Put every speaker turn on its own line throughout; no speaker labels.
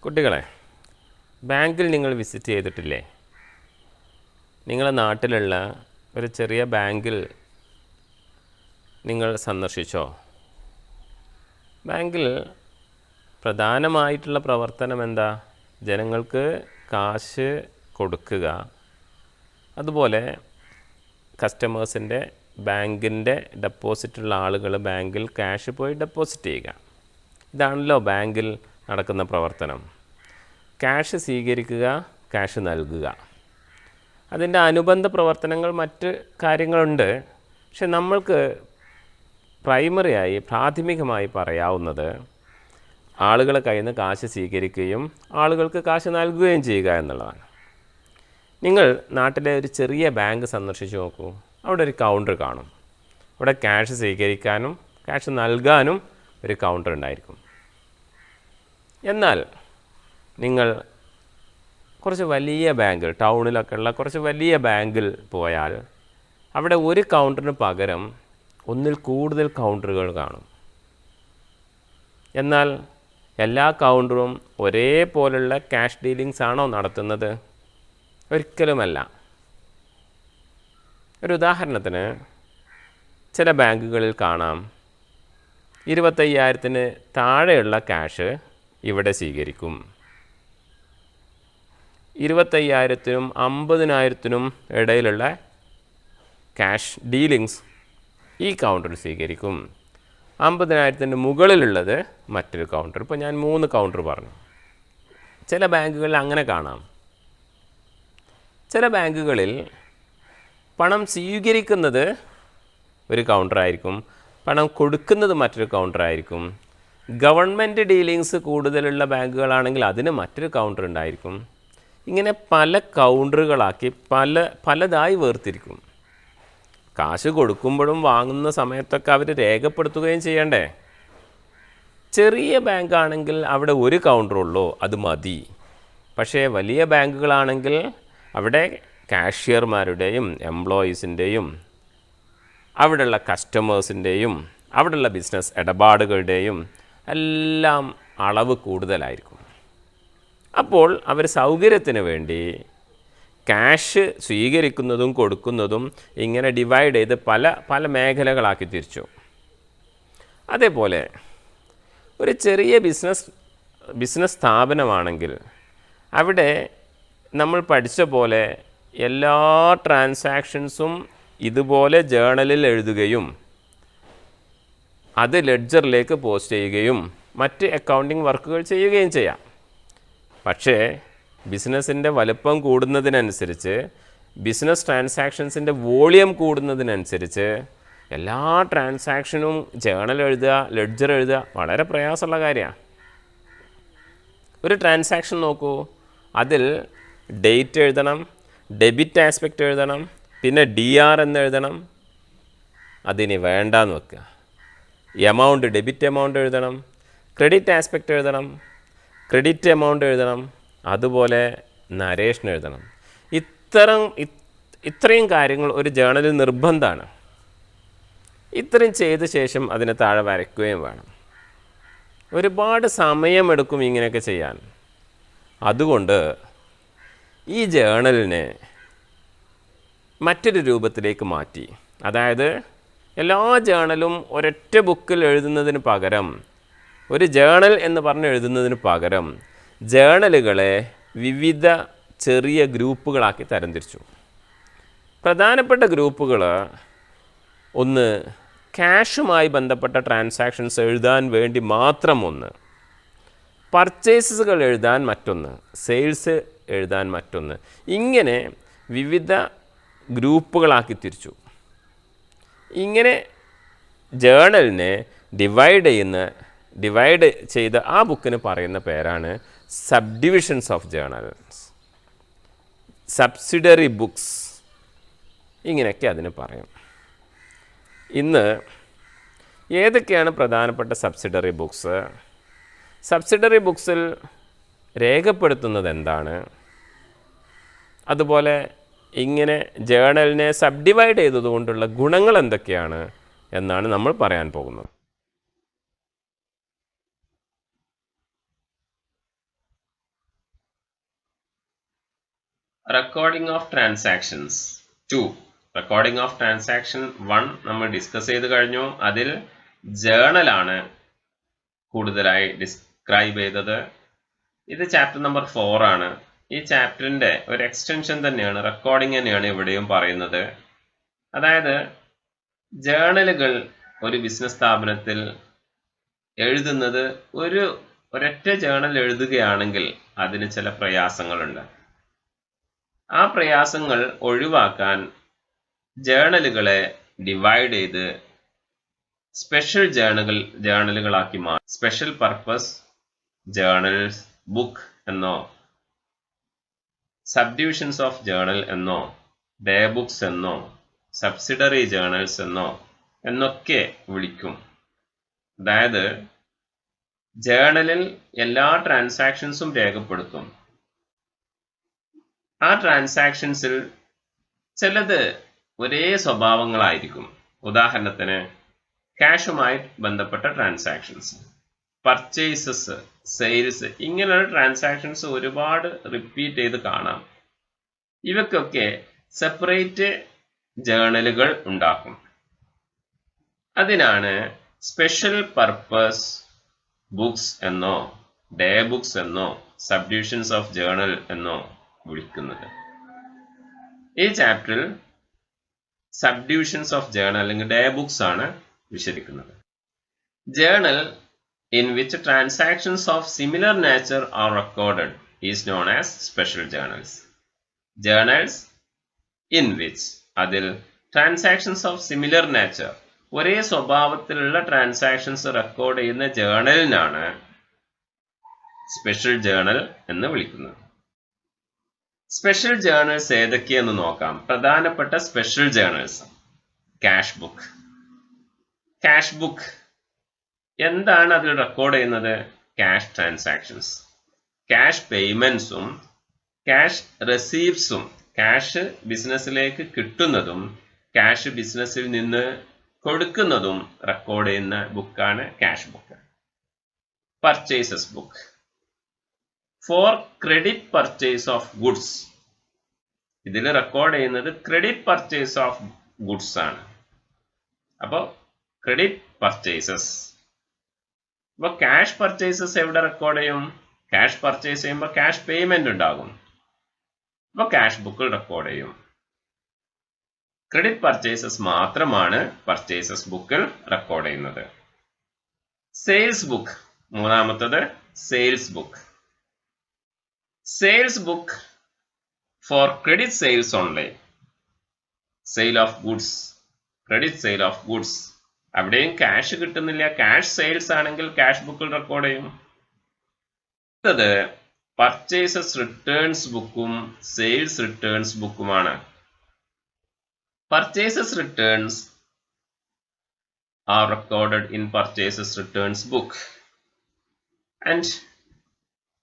കുട്ടികളെ, ബാങ്കിൽ നിങ്ങൾ വിസിറ്റ് ചെയ്തിട്ടില്ലേ? നിങ്ങളുടെ നാട്ടിലുള്ള ഒരു ചെറിയ ബാങ്കിൽ നിങ്ങൾ സന്ദർശിച്ചോ? ബാങ്കിൽ പ്രധാനമായിട്ടുള്ള പ്രവർത്തനം എന്താ? ജനങ്ങൾക്ക് കാശ് കൊടുക്കുക, അതുപോലെ കസ്റ്റമേഴ്സിൻ്റെ ബാങ്കിൻ്റെ ഡെപ്പോസിറ്റുള്ള ആളുകൾ ബാങ്കിൽ ക്യാഷ് പോയി ഡെപ്പോസിറ്റ് ചെയ്യുക. ഇതാണല്ലോ ബാങ്കിൽ നടക്കുന്ന പ്രവർത്തനം. ക്യാഷ് സ്വീകരിക്കുക, ക്യാഷ് നൽകുക. അതിൻ്റെ അനുബന്ധ പ്രവർത്തനങ്ങൾ മറ്റ് കാര്യങ്ങളുണ്ട്. പക്ഷെ നമ്മൾക്ക് പ്രാഥമികമായി പറയാവുന്നത് ആളുകളെ കയ്യിൽ നിന്ന് കാശ് സ്വീകരിക്കുകയും ആളുകൾക്ക് കാശ് നൽകുകയും ചെയ്യുക എന്നുള്ളതാണ്. നിങ്ങൾ നാട്ടിലെ ഒരു ചെറിയ ബാങ്ക് സന്ദർശിച്ച് നോക്കൂ. അവിടെ ഒരു കൗണ്ടർ കാണും. അവിടെ ക്യാഷ് സ്വീകരിക്കാനും ക്യാഷ് നൽകാനും ഒരു കൗണ്ടർ ഉണ്ടായിരിക്കും. എന്നാൽ നിങ്ങൾ കുറച്ച് വലിയ ബാങ്കിൽ, ടൗണിലൊക്കെ ഉള്ള കുറച്ച് വലിയ ബാങ്കിൽ പോയാൽ അവിടെ ഒരു കൗണ്ടറിന് പകരം ഒന്നിൽ കൂടുതൽ കൗണ്ടറുകൾ കാണും. എന്നാൽ എല്ലാ കൗണ്ടറും ഒരേപോലുള്ള ക്യാഷ് ഡീലിങ്സ് ആണോ നടത്തുന്നത്? ഒരിക്കലുമല്ല. ഒരു ഉദാഹരണത്തിന്, ചില ബാങ്കുകളിൽ കാണാം 25,000-ന് താഴെയുള്ള ക്യാഷ് ഇവിടെ സ്വീകരിക്കും, 25,000-നും 50,000-നും ഇടയിലുള്ള ക്യാഷ് ഡീലിങ്സ് ഈ കൗണ്ടറിൽ സ്വീകരിക്കും, 50,000-ന് മുകളിലുള്ളത് മറ്റൊരു കൗണ്ടർ. ഇപ്പോൾ ഞാൻ 3 കൗണ്ടർ പറഞ്ഞു. ചില ബാങ്കുകളിൽ അങ്ങനെ കാണാം. ചില ബാങ്കുകളിൽ പണം സ്വീകരിക്കുന്നത് ഒരു കൗണ്ടറായിരിക്കും, പണം കൊടുക്കുന്നത് മറ്റൊരു കൗണ്ടറായിരിക്കും. ഗവൺമെൻറ് ഡീലിങ്സ് കൂടുതലുള്ള ബാങ്കുകളാണെങ്കിൽ അതിന് മറ്റൊരു കൗണ്ടർ ഉണ്ടായിരിക്കും. ഇങ്ങനെ പല കൗണ്ടറുകളാക്കി പലതായി വേർതിരിക്കും. കാശ് കൊടുക്കുമ്പോഴും വാങ്ങുന്ന സമയത്തൊക്കെ അവർ രേഖപ്പെടുത്തുകയും ചെയ്യണ്ടേ? ചെറിയ ബാങ്കാണെങ്കിൽ അവിടെ ഒരു കൗണ്ടറുള്ളൂ, അത് മതി. പക്ഷേ വലിയ ബാങ്കുകളാണെങ്കിൽ അവിടെ കാഷ്യർമാരുടെയും എംപ്ലോയീസിൻ്റെയും അവിടെയുള്ള കസ്റ്റമേഴ്സിൻ്റെയും അവിടെയുള്ള ബിസിനസ് ഇടപാടുകളുടെയും എല്ലാം അളവ് കൂടുതലായിരിക്കും. അപ്പോൾ അവർ സൗകര്യത്തിന് വേണ്ടി ക്യാഷ് സ്വീകരിക്കുന്നതും കൊടുക്കുന്നതും ഇങ്ങനെ ഡിവൈഡ് ചെയ്ത് പല മേഖലകളാക്കി തിരിച്ചു. അതേപോലെ ഒരു ചെറിയ ബിസിനസ് സ്ഥാപനമാണെങ്കിൽ അവിടെ നമ്മൾ പഠിച്ച പോലെ എല്ലാ ട്രാൻസാക്ഷൻസും ഇതുപോലെ ജേണലിൽ എഴുതുകയും അത് ലെഡ്ജറിലേക്ക് പോസ്റ്റ് ചെയ്യുകയും മറ്റ് അക്കൗണ്ടിങ് വർക്കുകൾ ചെയ്യുകയും ചെയ്യാം. പക്ഷേ ബിസിനസ്സിൻ്റെ വലുപ്പം കൂടുന്നതിനനുസരിച്ച്, ബിസിനസ് ട്രാൻസാക്ഷൻസിൻ്റെ വോളിയം കൂടുന്നതിനനുസരിച്ച് എല്ലാ ട്രാൻസാക്ഷനും ജേണൽ എഴുതുക, ലെഡ്ജർ എഴുതുക വളരെ പ്രയാസമുള്ള കാര്യമാണ്. ഒരു ട്രാൻസാക്ഷൻ നോക്കൂ, അതിൽ ഡേറ്റ് എഴുതണം, ഡെബിറ്റ് ആസ്പെക്റ്റ് എഴുതണം, പിന്നെ DR എന്ന് എഴുതണം. അതിനി വേണ്ടാന്ന് വെക്കുക. എമൗണ്ട്, ഡെബിറ്റ് എമൗണ്ട് എഴുതണം, ക്രെഡിറ്റ് ആസ്പെക്റ്റ് എഴുതണം, ക്രെഡിറ്റ് എമൗണ്ട് എഴുതണം, അതുപോലെ നരേഷൻ എഴുതണം. ഇത്രയും കാര്യങ്ങൾ ഒരു ജേണലിൽ നിർബന്ധമാണ്. ഇത്രയും ചെയ്ത ശേഷം അതിന് താഴെ വരയ്ക്കുകയും വേണം. ഒരുപാട് സമയമെടുക്കും ഇങ്ങനെയൊക്കെ ചെയ്യാൻ. അതുകൊണ്ട് ഈ ജേണലിനെ മറ്റൊരു രൂപത്തിലേക്ക് മാറ്റി. അതായത് എല്ലാ ജേണലും ഒരൊറ്റ ബുക്കിൽ എഴുതുന്നതിന് പകരം, ഒരു ജേണൽ എന്ന് പറഞ്ഞ് എഴുതുന്നതിന് പകരം ജേണലുകളെ വിവിധ ചെറിയ ഗ്രൂപ്പുകളാക്കി തരംതിരിച്ചു. പ്രധാനപ്പെട്ട ഗ്രൂപ്പുകൾ: ഒന്ന്, ക്യാഷുമായി ബന്ധപ്പെട്ട ട്രാൻസാക്ഷൻസ് എഴുതാൻ വേണ്ടി മാത്രം ഒന്ന്, പർച്ചേസുകൾ എഴുതാൻ മറ്റൊന്ന്, സെയിൽസ് എഴുതാൻ മറ്റൊന്ന്. ഇങ്ങനെ വിവിധ ഗ്രൂപ്പുകളാക്കി തിരിച്ചു. ഇങ്ങനെ ജേണലിനെ ഡിവൈഡ് ചെയ്ത ആ ബുക്കിന് പറയുന്ന പേരാണ് സബ്ഡിവിഷൻസ് ഓഫ് ജേണൽസ്, സബ്സിഡറി ബുക്സ്, ഇങ്ങനെയൊക്കെ അതിന് പറയും. ഇന്ന് ഏതൊക്കെയാണ് പ്രധാനപ്പെട്ട സബ്സിഡറി ബുക്സ്? സബ്സിഡറി ബുക്സിൽ രേഖപ്പെടുത്തുന്നത് എന്താണ്? അതുപോലെ ഇങ്ങനെ ജേണലിനെ സബ്ഡിവൈഡ് ചെയ്തതുകൊണ്ടുള്ള ഗുണങ്ങൾ എന്തൊക്കെയാണ് എന്നാണ് നമ്മൾ പറയാൻ പോകുന്നത്. Recording of transactions 2. Recording of transaction 1 നമ്മൾ ഡിസ്കസ് ചെയ്ത് കഴിഞ്ഞു. അതിൽ ജേണലാണ് കൂടുതലായി ഡിസ്ക്രൈബ് ചെയ്തത്. ഇത് ചാപ്റ്റർ നമ്പർ 4 ആണ്. ഈ ചാപ്റ്ററിന്റെ ഒരു എക്സ്റ്റൻഷൻ തന്നെയാണ്, റെക്കോർഡിംഗ് തന്നെയാണ് ഇവിടെയും പറയുന്നത്. അതായത് ജേണലുകൾ ഒരു ബിസിനസ് സ്ഥാപനത്തിൽ എഴുതുന്നത് ഒരൊറ്റ ജേണൽ എഴുതുകയാണെങ്കിൽ അതിന് ചില പ്രയാസങ്ങളുണ്ട്. ആ പ്രയാസങ്ങൾ ഒഴിവാക്കാൻ ജേണലുകളെ ഡിവൈഡ് ചെയ്ത് സ്പെഷ്യൽ ജേണലുകളാക്കി മാറ്റി സ്പെഷ്യൽ പർപ്പസ് ജേണൽസ് ബുക്ക് എന്നോ സബ്ഡിവിഷൻസ് ഓഫ് ജേണൽ എന്നോ ഡേ ബുക്സ് എന്നോ സബ്സിഡറി ജേണൽസ് എന്നൊക്കെ വിളിക്കും. അതായത് ജേണലിൽ എല്ലാ ട്രാൻസാക്ഷൻസും രേഖപ്പെടുത്തും. ആ ട്രാൻസാക്ഷൻസിൽ ചിലത് ഒരേ സ്വഭാവങ്ങളായിരിക്കും. ഉദാഹരണത്തിന് ക്യാഷുമായി ബന്ധപ്പെട്ട ട്രാൻസാക്ഷൻസ്, പർച്ചേസസ്, സെയിൽസ്, ഇങ്ങനെയുള്ള ട്രാൻസാക്ഷൻസ് ഒരുപാട് റിപ്പീറ്റ് ചെയ്ത് കാണാം. ഇവയ്ക്കൊക്കെ സെപ്പറേറ്റ് ജേണലുകൾ ഉണ്ടാക്കും. അതിനാണ് സ്പെഷ്യൽ പർപ്പസ് ബുക്സ് എന്നോ ഡേ ബുക്സ് എന്നോ സബ്ഡിവിഷൻസ് ഓഫ് ജേണൽ എന്നോ വിളിക്കുന്നത്. ഈ ചാപ്റ്ററിൽ സബ്ഡിവിഷൻസ് ഓഫ് ജേണൽ അല്ലെങ്കിൽ ഡേ ബുക്സ് ആണ് വിശദീകരിക്കുന്നത്. Journal in which transactions of similar nature are recorded is known as special journals. Journals in which അതിൽ transactions of similar nature ഒരേ സ്വഭാവത്തിലുള്ള ട്രാൻസാക്ഷൻസ് റെക്കോർഡ് ചെയ്യുന്ന ജേണലിനാണ് സ്പെഷ്യൽ ജേണൽ എന്ന് വിളിക്കുന്നത്. സ്പെഷ്യൽ ജേണൽസ് ഏതൊക്കെയെന്ന് നോക്കാം. പ്രധാനപ്പെട്ട special journals: cash book. Cash book എന്താണ് അതിൽ റെക്കോർഡ് ചെയ്യുന്നത്? ക്യാഷ് ട്രാൻസാക്ഷൻസ്, ക്യാഷ് പേയ്മെന്റ്സും ക്യാഷ് റെസീവ്സും, ക്യാഷ് ബിസിനസ്സിലേക്ക് കിട്ടുന്നതും ക്യാഷ് ബിസിനസ്സിൽ നിന്ന് കൊടുക്കുന്നതും റെക്കോർഡ് ചെയ്യുന്ന ബുക്കാണ് cash book. Purchases book for credit purchase of goods. ഇതിൽ റെക്കോർഡ് ചെയ്യുന്നത് ക്രെഡിറ്റ് പർച്ചേസ് ഓഫ് ഗുഡ്സ് ആണ്. അപ്പോൾ ക്രെഡിറ്റ് പർച്ചേസസ്. അപ്പോൾ ക്യാഷ് പർച്ചേസസ് എവിടെ റെക്കോർഡ് ചെയ്യും? ക്യാഷ് പർച്ചേസ് ചെയ്യുമ്പോൾ ക്യാഷ് പേയ്മെന്റ് ഉണ്ടാകും. അപ്പോൾ ക്യാഷ് ബുക്കിൽ റെക്കോർഡ് ചെയ്യും. ക്രെഡിറ്റ് പർച്ചേസസ് മാത്രമാണ് പർച്ചേസസ് ബുക്കിൽ റെക്കോർഡ് ചെയ്യുന്നത്. സെയിൽസ് ബുക്ക് മൂന്നാമത്തത് sales book. Sales book for credit sales only. Sale of goods, credit sale of goods. അവിടെയും ക്യാഷ് കിട്ടുന്നില്ല, ക്യാഷ് സെയിൽസ് ആണെങ്കിൽ ക്യാഷ് ബുക്കിൽ റെക്കോർഡ് ചെയ്യും. അടുത്തത് പർച്ചേസസ് റിട്ടേൺസ് ബുക്കും സെയിൽസ് റിട്ടേൺസ് ബുക്കുമാണ്. Purchases returns are recorded in purchases returns book and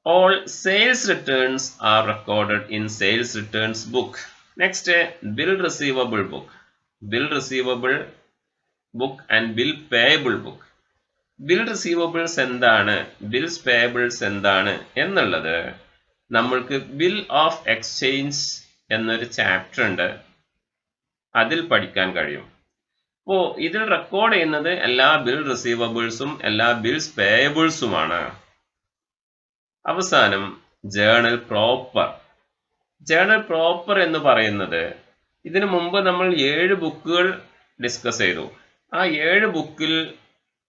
all sales returns are recorded in sales returns book. Next, bill receivable book. Bill receivable book and bill payable book. Bill receivables എന്താണ്, bills payables എന്താണ് എന്നുള്ളത് നമ്മൾക്ക് bill of exchange എന്നൊരു chapter ഉണ്ട്, അതിൽ പഠിക്കാൻ കഴിയും. അപ്പോൾ ഇതിൽ റെക്കോർഡ് ചെയ്യുന്നത് എല്ലാ ബിൽ റിസീവബിൾസും എല്ലാ ബിൽസ് പേയബിൾസുമാണ്. അവസാനം ജേണൽ പ്രോപ്പർ. ജേണൽ പ്രോപ്പർ എന്ന് പറയുന്നത്, ഇതിനു മുമ്പ് നമ്മൾ 7 ബുക്കുകൾ ഡിസ്കസ് ചെയ്തു. ആ 7 ബുക്കിൽ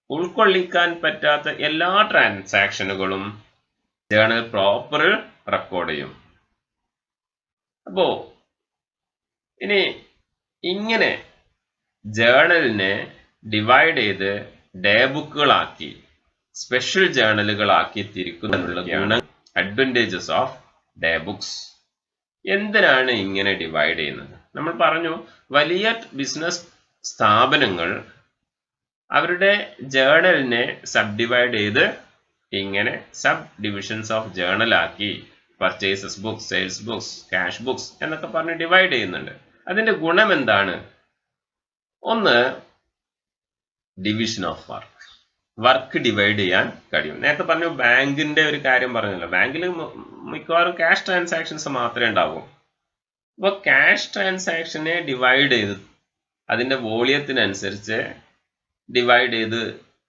ഉൾക്കൊള്ളിക്കാൻ പറ്റാത്ത എല്ലാ ട്രാൻസാക്ഷനുകളും ജേണൽ പ്രോപ്പറിൽ റെക്കോർഡ് ചെയ്യും. അപ്പോ ഇനി ഇങ്ങനെ ജേണലിനെ ഡിവൈഡ് ചെയ്ത് ഡേ ബുക്കുകളാക്കി സ്പെഷ്യൽ ജേണലുകളാക്കി തിരിക്കുന്നതിനുള്ള അഡ്വാൻറ്റേജസ് ഓഫ് ഡേ ബുക്സ്. എന്തിനാണ് ഇങ്ങനെ ഡിവൈഡ് ചെയ്യുന്നത്? നമ്മൾ പറഞ്ഞു, വലിയ ബിസിനസ് സ്ഥാപനങ്ങൾ അവരുടെ ജേണലിനെ സബ് ഡിവൈഡ് ചെയ്ത് ഇങ്ങനെ സബ് ഡിവിഷൻസ് ഓഫ് ജേണലാക്കി purchases books, sales books, cash books എന്നൊക്കെ പറഞ്ഞ് ഡിവൈഡ് ചെയ്യുന്നുണ്ട്. അതിന്റെ ഗുണം എന്താണ്? ഒന്ന്, ഡിവിഷൻ ഓഫ് വർക്ക് ഡിവൈഡ് ചെയ്യാൻ കഴിയും. നേരത്തെ പറഞ്ഞു ബാങ്കിന്റെ ഒരു കാര്യം പറഞ്ഞല്ലോ, ബാങ്കിൽ മിക്കവാറും ക്യാഷ് ട്രാൻസാക്ഷൻസ് മാത്രമേ ഉണ്ടാവൂ. അപ്പോൾ ക്യാഷ് ട്രാൻസാക്ഷനെ ഡിവൈഡ് ചെയ്ത് അതിൻ്റെ വോളിയത്തിനനുസരിച്ച് ഡിവൈഡ് ചെയ്ത്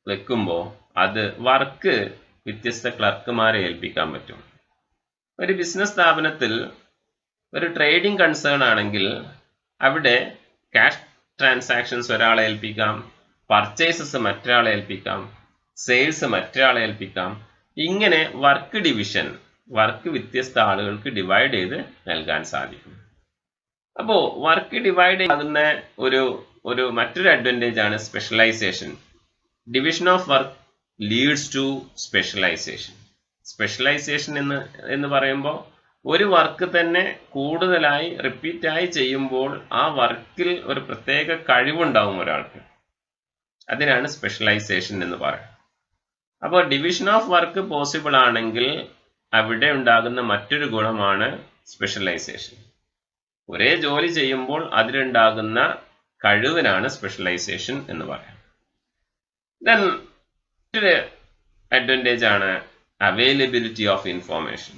വെക്കുമ്പോൾ അത് വർക്ക് വ്യത്യസ്ത ക്ലർക്കുമാരെ ഏൽപ്പിക്കാൻ പറ്റും. ഒരു ബിസിനസ് സ്ഥാപനത്തിൽ ഒരു ട്രേഡിംഗ് കൺസേൺ ആണെങ്കിൽ അവിടെ ക്യാഷ് ട്രാൻസാക്ഷൻസ് ഒരാളെ ഏൽപ്പിക്കാം, പർച്ചേസസ് മറ്റൊരാളെ ഏൽപ്പിക്കാം, സെയിൽസ് മറ്റൊരാളെ ഏൽപ്പിക്കാം. ഇങ്ങനെ വർക്ക് ഡിവിഷൻ, വർക്ക് വ്യത്യസ്ത ആളുകൾക്ക് ഡിവൈഡ് ചെയ്ത് നൽകാൻ സാധിക്കും. അപ്പോൾ വർക്ക് ഡിവൈഡ് ആകുന്ന ഒരു മറ്റൊരു അഡ്വാൻറ്റേജ് ആണ് specialisation. Division of work leads to specialisation. Specialisation എന്ന് പറയുമ്പോൾ ഒരു വർക്ക് തന്നെ കൂടുതലായി റിപ്പീറ്റായി ചെയ്യുമ്പോൾ ആ വർക്കിൽ ഒരു പ്രത്യേക കഴിവുണ്ടാവും ഒരാൾക്ക്. അതിനാണ് സ്പെഷ്യലൈസേഷൻ എന്ന് പറയുന്നത്. അപ്പോൾ ഡിവിഷൻ ഓഫ് വർക്ക് പോസിബിൾ ആണെങ്കിൽ അവിടെ ഉണ്ടാകുന്ന മറ്റൊരു ഗുണമാണ് സ്പെഷ്യലൈസേഷൻ. ഒരേ ജോലി ചെയ്യുമ്പോൾ അതിലുണ്ടാകുന്ന കഴിവിനാണ് സ്പെഷ്യലൈസേഷൻ എന്ന് പറയാം. ദെൻ മറ്റൊരു അഡ്വാൻറ്റേജ് ആണ് അവൈലബിലിറ്റി ഓഫ് ഇൻഫോർമേഷൻ.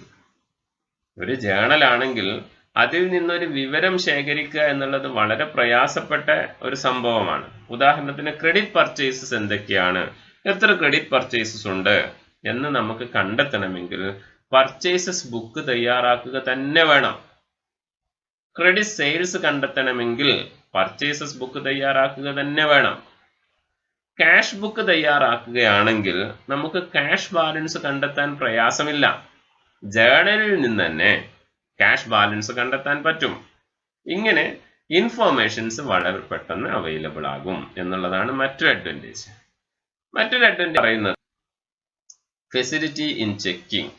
ഒരു ജേണൽ ആണെങ്കിൽ അതിൽ നിന്നൊരു വിവരം ശേഖരിക്കുക എന്നുള്ളത് വളരെ പ്രയാസപ്പെട്ട ഒരു സംഭവമാണ്. ഉദാഹരണത്തിന് ക്രെഡിറ്റ് പർച്ചേസസ് എന്തൊക്കെയാണ്, എത്ര ക്രെഡിറ്റ് പർച്ചേസസ് ഉണ്ട് എന്ന് നമുക്ക് കണ്ടെത്തണമെങ്കിൽ പർച്ചേസസ് ബുക്ക് തയ്യാറാക്കുക തന്നെ വേണം. ക്രെഡിറ്റ് സെയിൽസ് കണ്ടെത്തണമെങ്കിൽ പർച്ചേസസ് ബുക്ക് തയ്യാറാക്കുക തന്നെ വേണം. ക്യാഷ് ബുക്ക് തയ്യാറാക്കുകയാണെങ്കിൽ നമുക്ക് ക്യാഷ് ബാലൻസ് കണ്ടെത്താൻ പ്രയാസമില്ല. ജേണലിൽ നിന്ന് തന്നെ ക്യാഷ് ബാലൻസ് കണ്ടെത്താൻ പറ്റും. ഇങ്ങനെ ഇൻഫോർമേഷൻസ് വളരെ പെട്ടെന്ന് അവൈലബിൾ ആകും എന്നുള്ളതാണ് മറ്റൊരു അഡ്വാൻറ്റേജ്. മറ്റൊരു അഡ്വാൻറ്റേജ് പറയുന്നത് ഫെസിലിറ്റി ഇൻ ചെക്കിംഗ്.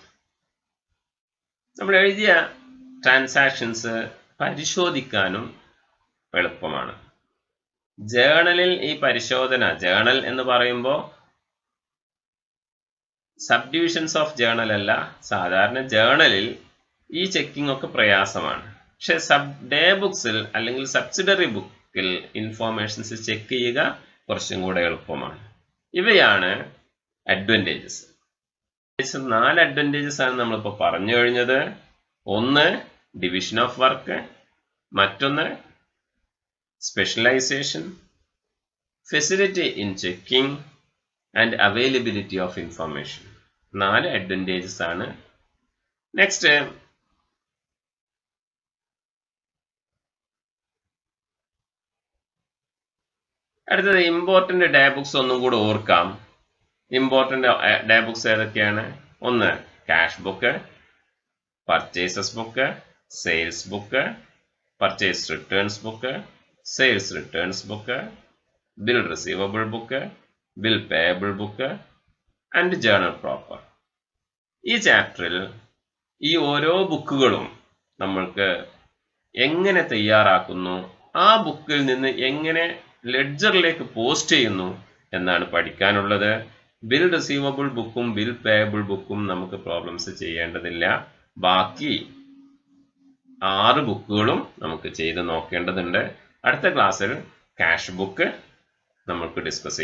നമ്മൾ എഴുതിയ ട്രാൻസാക്ഷൻസ് പരിശോധിക്കാനും എളുപ്പമാണ്. ജേണലിൽ ഈ പരിശോധന, ജേണൽ എന്ന് പറയുമ്പോൾ സബ് ഡിവിഷൻസ് ഓഫ് ജേണൽ അല്ല, സാധാരണ ജേണലിൽ ഈ ചെക്കിംഗ് ഒക്കെ പ്രയാസമാണ്. പക്ഷെ ഡേ ബുക്സിൽ അല്ലെങ്കിൽ സബ്സിഡറി ബുക്കിൽ ഇൻഫോർമേഷൻസ് ചെക്ക് ചെയ്യുക കുറച്ചും കൂടെ എളുപ്പമാണ്. ഇവയാണ് അഡ്വാൻറ്റേജസ്. 4 അഡ്വാൻറ്റേജസ് ആണ് നമ്മളിപ്പോൾ പറഞ്ഞു കഴിഞ്ഞത്. ഒന്ന് ഡിവിഷൻ ഓഫ് വർക്ക്, മറ്റൊന്ന് specialisation, facility in checking and availability of information. 4 advantages ആണ്. നെക്സ്റ്റ് അടുത്തത് ഇമ്പോർട്ടൻ്റ് ഡേ ബുക്സ് ഒന്നും കൂടെ ഓർക്കാം. ഇമ്പോർട്ടൻ്റ് ഡേ ബുക്സ് ഏതൊക്കെയാണ്? ഒന്ന് cash book, purchases book, sales book, purchase returns book, sales returns book, bill receivable book, bill payable book and journal proper. ഈ ചാപ്റ്ററിൽ ഈ ഓരോ ബുക്കുകളും നമ്മൾക്ക് എങ്ങനെ തയ്യാറാക്കുന്നു, ആ ബുക്കിൽ നിന്ന് എങ്ങനെ ലെഡ്ജറിലേക്ക് പോസ്റ്റ് ചെയ്യുന്നു എന്നാണ് പഠിക്കാനുള്ളത്. ബിൽ റിസീവബിൾ ബുക്കും ബിൽ പേയബിൾ ബുക്കും നമുക്ക് പ്രോബ്ലംസ് ചെയ്യേണ്ടതില്ല. ബാക്കി 6 ബുക്കുകളും നമുക്ക് ചെയ്ത് നോക്കേണ്ടതുണ്ട്. അടുത്ത ക്ലാസ്സിൽ ക്യാഷ് ബുക്ക് നമുക്ക് ഡിസ്കസ് ചെയ്യാം.